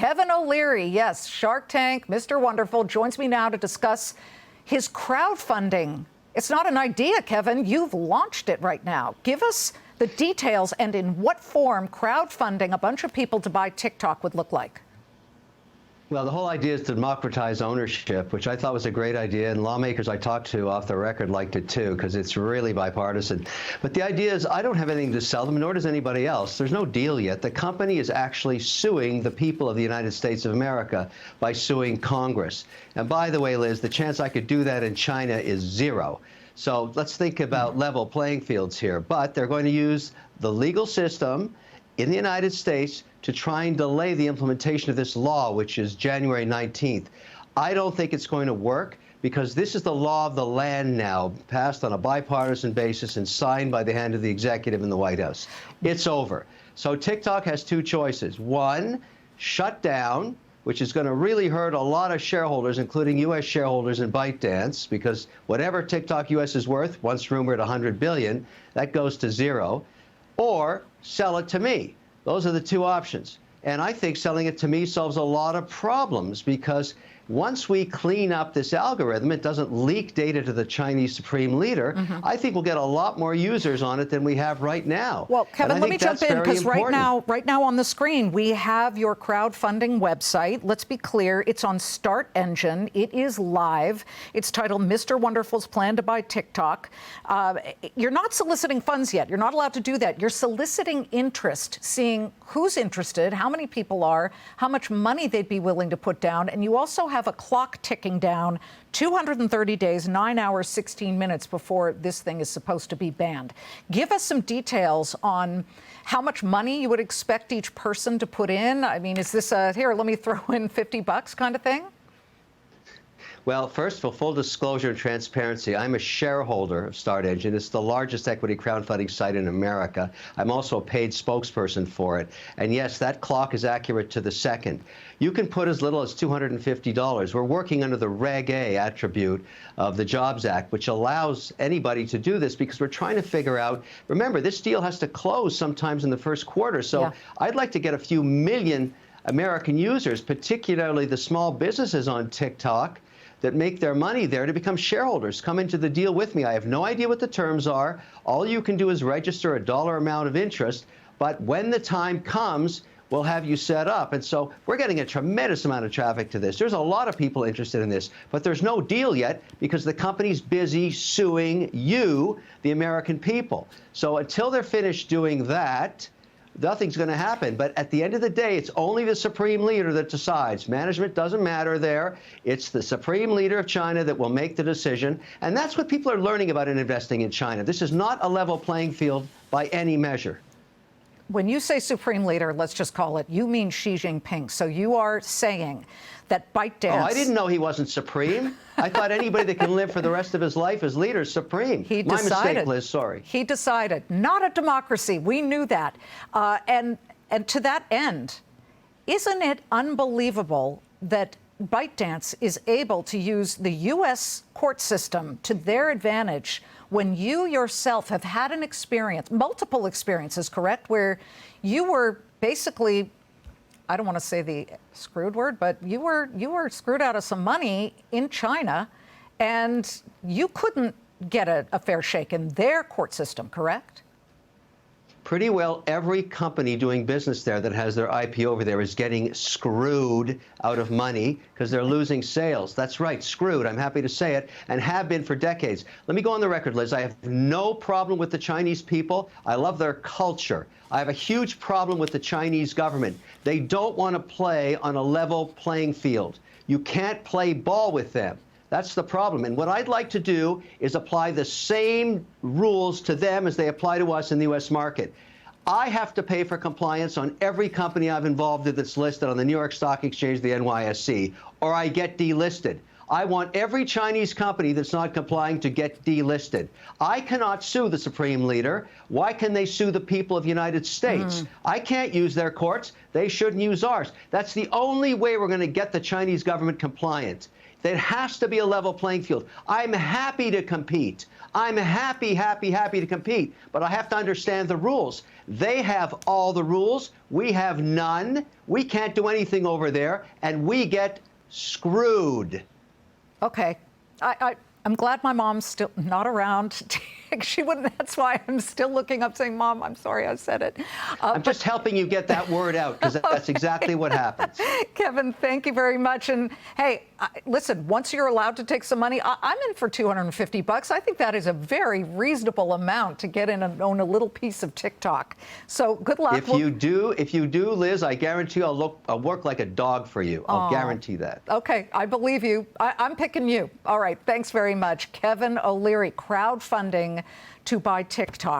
Kevin O'Leary, yes, Shark Tank, Mr. Wonderful, joins me now to discuss his crowdfunding. It's not an idea, Kevin. You've launched it right now. Give us the details and in what form crowdfunding a bunch of people to buy TikTok would look like. Well, the whole idea is to democratize ownership, which I thought was a great idea, and lawmakers I talked to off the record liked it too, because it's really bipartisan. But the idea is I don't have anything to sell them, nor does anybody else. There's no deal yet. The company is actually suing the people of the United States of America by suing Congress. And by the way, Liz, the chance I could do that in China is zero. So let's think about level playing fields here. But they're going to use the legal system in the United States to try and delay the implementation of this law, which is January 19th. I don't think it's going to work because this is the law of the land now, passed on a bipartisan basis and signed by the hand of the executive in the White House. It's over. So TikTok has two choices. One, shut down, which is going to really hurt a lot of shareholders, including U.S. shareholders in ByteDance, because whatever TikTok U.S. is worth, once rumored $100 billion, that goes to zero, or sell it to me. Those are the two options. And I think selling it to me solves a lot of problems because once we clean up this algorithm, it doesn't leak data to the Chinese supreme leader. I think we'll get a lot more users on it than we have right now. Well, Kevin, let me jump in because right now on the screen, we have your crowdfunding website. Let's be clear. It's on Start Engine. It is live. It's titled Mr. Wonderful's Plan to Buy TikTok. You're not soliciting funds yet. You're not allowed to do that. You're soliciting interest, seeing who's interested, how many people are, how much money they'd be willing to put down. And you also have a clock ticking down 230 days, 9 hours, 16 minutes before this thing is supposed to be banned. Give us some details on how much money you would expect each person to put in. I mean, is this a, here, let me throw in $50 kind of thing? Well, first, for full disclosure and transparency, I'm a shareholder of Start Engine. It's the largest equity crowdfunding site in America. I'm also a paid spokesperson for it. And yes, that clock is accurate to the second. You can put as little as $250. We're working under the Reg A attribute of the Jobs Act, which allows anybody to do this because we're trying to figure out, remember, this deal has to close sometimes in the first quarter. So I'd like to get a few million American users, particularly the small businesses on TikTok, that make their money there to become shareholders. Come into the deal with me. I have no idea what the terms are. All you can do is register a dollar amount of interest. But when the time comes, we'll have you set up. And so we're getting a tremendous amount of traffic to this. There's a lot of people interested in this. But there's no deal yet because the company's busy suing you, the American people. So until they're finished doing that, nothing's going to happen. But at the end of the day, it's only the supreme leader that decides. Management doesn't matter there. It's the supreme leader of China that will make the decision. And that's what people are learning about in investing in China. This is not a level playing field by any measure. When you say supreme leader, let's just call it, you mean Xi Jinping. So you are saying that ByteDance... Oh, I didn't know he wasn't supreme. I thought anybody that can live for the rest of his life as leader is supreme. He My decided, mistake, Liz, sorry. He decided. Not a democracy. We knew that. And to that end, isn't it unbelievable that ByteDance is able to use the U.S. court system to their advantage when you yourself have had an experience, multiple experiences, correct, where you were basically, I don't want to say the screwed word, but you were screwed out of some money in China, and you couldn't get a fair shake in their court system, correct? Pretty well every company doing business there that has their IP over there is getting screwed out of money because they're losing sales. That's right, screwed. I'm happy to say it, and have been for decades. Let me go on the record, Liz. I have no problem with the Chinese people. I love their culture. I have a huge problem with the Chinese government. They don't want to play on a level playing field. You can't play ball with them. That's the problem. And what I'd like to do is apply the same rules to them as they apply to us in the U.S. market. I have to pay for compliance on every company I've involved in that's listed on the New York Stock Exchange, the NYSE, or I get delisted. I want every Chinese company that's not complying to get delisted. I cannot sue the supreme leader. Why can they sue the people of the United States? I can't use their courts. They shouldn't use ours. That's the only way we're going to get the Chinese government compliant. There has to be a level playing field. I'm happy to compete. I'm happy to compete, but I have to understand the rules. They have all the rules. We have none. We can't do anything over there, and we get screwed. Okay. I'm glad my mom's still not around. She wouldn't. That's why I'm still looking up saying, Mom, I'm sorry I said it. I'm just helping you get that word out, because that's exactly what happens. Kevin, thank you very much. And hey, listen, once you're allowed to take some money, I'm in for $250. I think that is a very reasonable amount to get in and own a little piece of TikTok. So good luck. If you do, Liz, I guarantee I'll work like a dog for you. I'll guarantee that. Okay, I believe you. I'm picking you. All right, thanks very much. Kevin O'Leary, crowdfunding to buy TikTok.